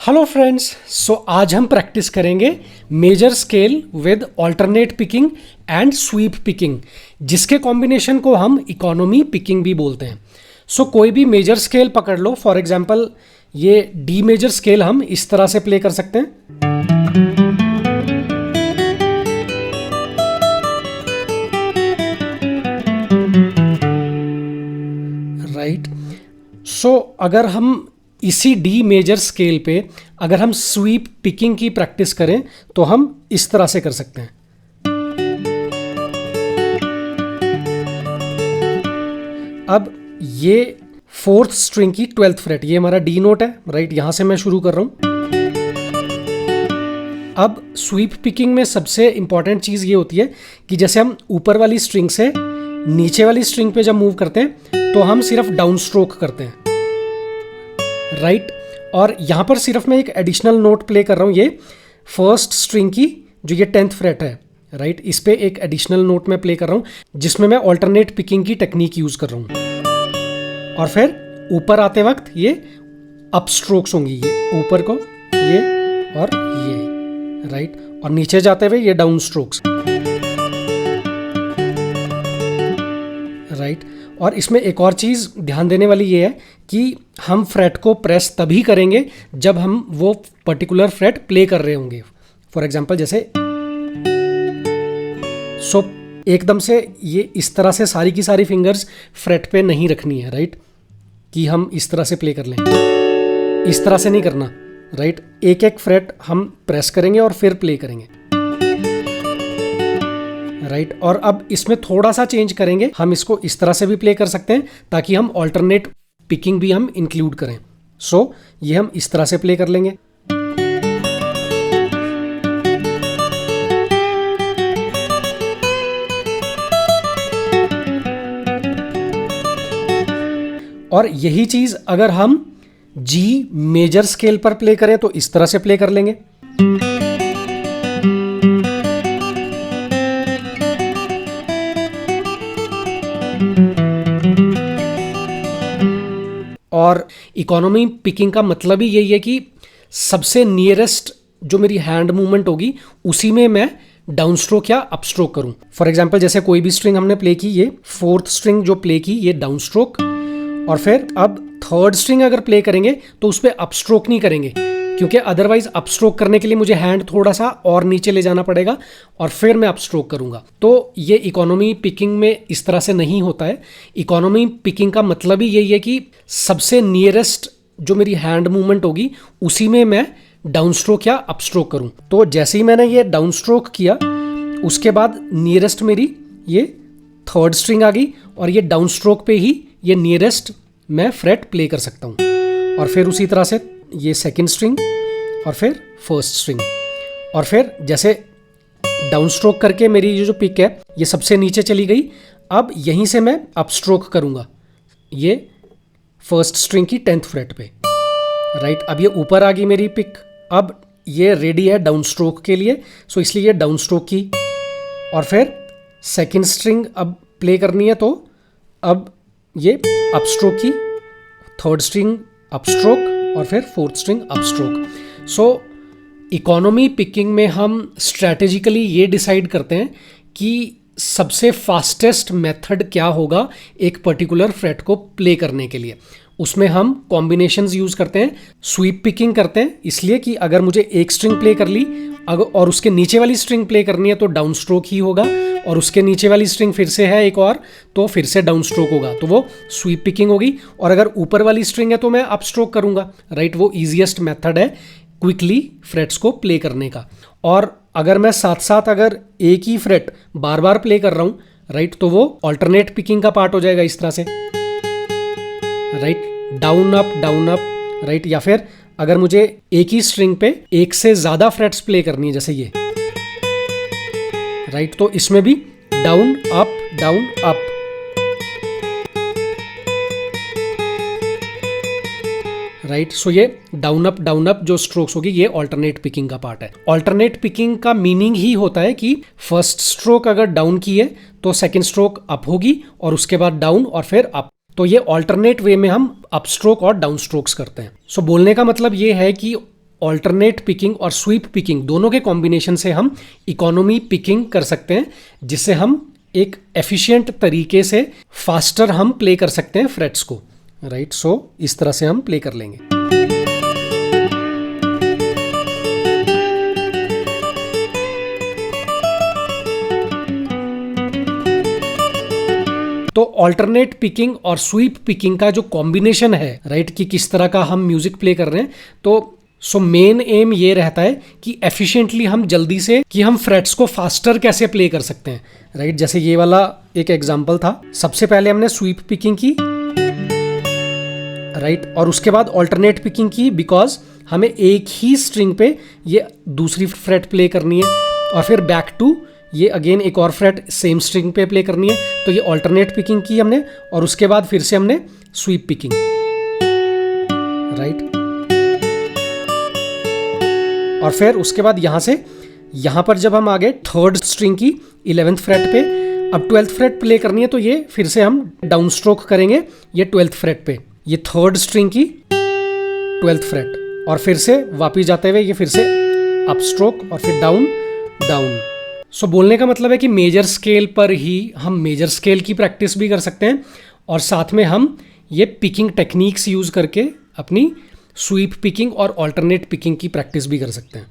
Hello friends, सो आज हम practice करेंगे major scale with alternate picking and sweep picking, जिसके कॉम्बिनेशन को हम इकोनॉमी पिकिंग भी बोलते हैं। सो कोई भी मेजर स्केल पकड़ लो, फॉर एग्जांपल ये डी मेजर स्केल हम इस तरह से प्ले कर सकते हैं। राइट, सो अगर हम इसी डी मेजर स्केल पे अगर हम स्वीप पिकिंग की प्रैक्टिस करें तो हम इस तरह से कर सकते हैं। अब ये फोर्थ स्ट्रिंग की 12th फ्रेट, ये हमारा डी नोट है। राइट, यहां से मैं शुरू कर रहा हूं। अब स्वीप पिकिंग में सबसे इंपॉर्टेंट चीज ये होती है कि जैसे हम ऊपर वाली स्ट्रिंग से नीचे वाली स्ट्रिंग पे जब मूव करते हैं तो हम सिर्फ डाउन स्ट्रोक करते हैं। राइट, और यहां पर सिर्फ मैं एक एडिशनल नोट प्ले कर रहा हूं, ये फर्स्ट स्ट्रिंग की जो ये 10th फ्रेट है। राइट, इस पे एक एडिशनल नोट में प्ले कर रहा हूं जिसमें मैं ऑल्टरनेट पिकिंग की टेक्निक यूज कर रहा हूं। और फिर ऊपर आते वक्त ये अप स्ट्रोक्स होंगी, ये ऊपर को ये और ये। राइट, और नीचे जाते हुए ये डाउन स्ट्रोक्स। राइट, और इसमें एक और चीज़ ध्यान देने वाली ये है कि हम फ्रेट को प्रेस तभी करेंगे जब हम वो पर्टिकुलर फ्रेट प्ले कर रहे होंगे। फॉर एग्जांपल जैसे एकदम से ये इस तरह से सारी की सारी फिंगर्स फ्रेट पे नहीं रखनी है। राइट, कि हम इस तरह से प्ले कर लें, इस तरह से नहीं करना। राइट, एक एक फ्रेट हम प्रेस करेंगे और फिर प्ले करेंगे। राइट, और अब इसमें थोड़ा सा चेंज करेंगे, हम इसको इस तरह से भी प्ले कर सकते हैं ताकि हम ऑल्टरनेट पिकिंग भी हम इंक्लूड करें। सो ये हम इस तरह से प्ले कर लेंगे। और यही चीज अगर हम जी मेजर स्केल पर प्ले करें तो इस तरह से प्ले कर लेंगे। और इकोनॉमी पिकिंग का मतलब ही यही है कि सबसे नियरेस्ट जो मेरी हैंड मूवमेंट होगी उसी में मैं डाउन स्ट्रोक या अप स्ट्रोक करूं। फॉर एग्जांपल जैसे कोई भी स्ट्रिंग हमने प्ले की, ये फोर्थ स्ट्रिंग जो प्ले की ये डाउन स्ट्रोक, और फिर अब थर्ड स्ट्रिंग अगर प्ले करेंगे तो उस पर अप स्ट्रोक नहीं करेंगे, क्योंकि अदरवाइज अप स्ट्रोक करने के लिए मुझे हैंड थोड़ा सा और नीचे ले जाना पड़ेगा और फिर मैं अप स्ट्रोक करूंगा। तो ये इकोनॉमी पिकिंग में इस तरह से नहीं होता है। इकोनॉमी पिकिंग का मतलब ही यही है कि सबसे नियरेस्ट जो मेरी हैंड मूवमेंट होगी उसी में मैं डाउन स्ट्रोक या अप स्ट्रोक करूं। तो जैसे ही मैंने ये डाउन स्ट्रोक किया उसके बाद नियरेस्ट मेरी ये थर्ड स्ट्रिंग आ गई और ये डाउन स्ट्रोक पे ही ये नियरेस्ट मैं फ्रेट प्ले कर सकता हूं। और फिर उसी तरह से ये सेकंड स्ट्रिंग और फिर फर्स्ट स्ट्रिंग, और फिर जैसे डाउन स्ट्रोक करके मेरी ये जो पिक है ये सबसे नीचे चली गई। अब यहीं से मैं अप स्ट्रोक करूंगा ये फर्स्ट स्ट्रिंग की 10th फ्रेट पे। राइट, अब ये ऊपर आ गई मेरी पिक, अब ये रेडी है डाउन स्ट्रोक के लिए, सो इसलिए ये डाउन स्ट्रोक की। और फिर सेकंड स्ट्रिंग अब प्ले करनी है तो अब ये अप स्ट्रोक की, थर्ड स्ट्रिंग अप स्ट्रोक और फिर फोर्थ स्ट्रिंग अप स्ट्रोक। सो इकोनॉमी पिकिंग में हम स्ट्रैटेजिकली ये डिसाइड करते हैं कि सबसे फास्टेस्ट मेथड क्या होगा एक पर्टिकुलर फ्रेट को प्ले करने के लिए। उसमें हम कॉम्बिनेशंस यूज करते हैं। स्वीप पिकिंग करते हैं इसलिए कि अगर मुझे एक स्ट्रिंग प्ले कर ली और उसके नीचे वाली स्ट्रिंग प्ले करनी है तो डाउन स्ट्रोक ही होगा, और उसके नीचे वाली स्ट्रिंग फिर से है एक और तो फिर से डाउन स्ट्रोक होगा, तो वो स्वीप पिकिंग होगी। और अगर ऊपर वाली स्ट्रिंग है तो मैं अप स्ट्रोक करूंगा। राइट, वो ईजिएस्ट मेथड है क्विकली फ्रेट्स को प्ले करने का। और अगर मैं साथ साथ अगर एक ही फ्रेट बार बार प्ले कर रहा हूं, राइट, तो वो ऑल्टरनेट पिकिंग का पार्ट हो जाएगा इस तरह से। राइट, डाउन अप, राइट, या फिर अगर मुझे एक ही स्ट्रिंग पे एक से ज्यादा फ्रेट्स प्ले करनी है जैसे ये, राइट, तो इसमें भी डाउन अप। राइट, सो ये डाउन अप जो स्ट्रोक्स होगी ये ऑल्टरनेट पिकिंग का पार्ट है। ऑल्टरनेट पिकिंग का मीनिंग ही होता है कि फर्स्ट स्ट्रोक अगर डाउन की है तो सेकंड स्ट्रोक अप होगी और उसके बाद डाउन और फिर अप। तो ये ऑल्टरनेट वे में हम अप स्ट्रोक और डाउन स्ट्रोक्स करते हैं। सो बोलने का मतलब ये है कि ऑल्टरनेट पिकिंग और स्वीप पिकिंग दोनों के कॉम्बिनेशन से हम इकोनॉमी पिकिंग कर सकते हैं, जिससे हम एक एफिशिएंट तरीके से फास्टर हम प्ले कर सकते हैं फ्रेट्स को, राइट। सो इस तरह से हम प्ले कर लेंगे। तो ऑल्टरनेट पिकिंग और स्वीप पिकिंग का जो कॉम्बिनेशन है, राइट, कि किस तरह का हम म्यूजिक प्ले कर रहे हैं, तो मेन एम ये रहता है कि एफिशिएंटली हम जल्दी से कि हम फ्रेट्स को फास्टर कैसे प्ले कर सकते हैं, राइट। जैसे ये वाला एक एग्जांपल था, सबसे पहले हमने स्वीप पिकिंग की, राइट, और उसके बाद ऑल्टरनेट पिकिंग की, बिकॉज हमें एक ही स्ट्रिंग पे ये दूसरी फ्रेट प्ले करनी है, और फिर बैक टू ये अगेन एक और फ्रेट सेम स्ट्रिंग पे प्ले करनी है, तो ये ऑल्टरनेट पिकिंग की हमने, और उसके बाद फिर से हमने स्वीप पिकिंग, राइट। और फिर उसके बाद यहां से यहां पर जब हम आ गए थर्ड स्ट्रिंग की 11th फ्रेट पे, अब 12th फ्रेट प्ले करनी है, तो ये फिर से हम डाउन स्ट्रोक करेंगे ये 12th फ्रेट पे, ये थर्ड स्ट्रिंग की 12th फ्रेट, और फिर से वापिस जाते हुए ये फिर से अप स्ट्रोक और फिर डाउन डाउन। सो बोलने का मतलब है कि मेजर स्केल पर ही हम मेजर स्केल की प्रैक्टिस भी कर सकते हैं, और साथ में हम ये पिकिंग टेक्निक्स यूज करके अपनी स्वीप पिकिंग और ऑल्टरनेट पिकिंग की प्रैक्टिस भी कर सकते हैं।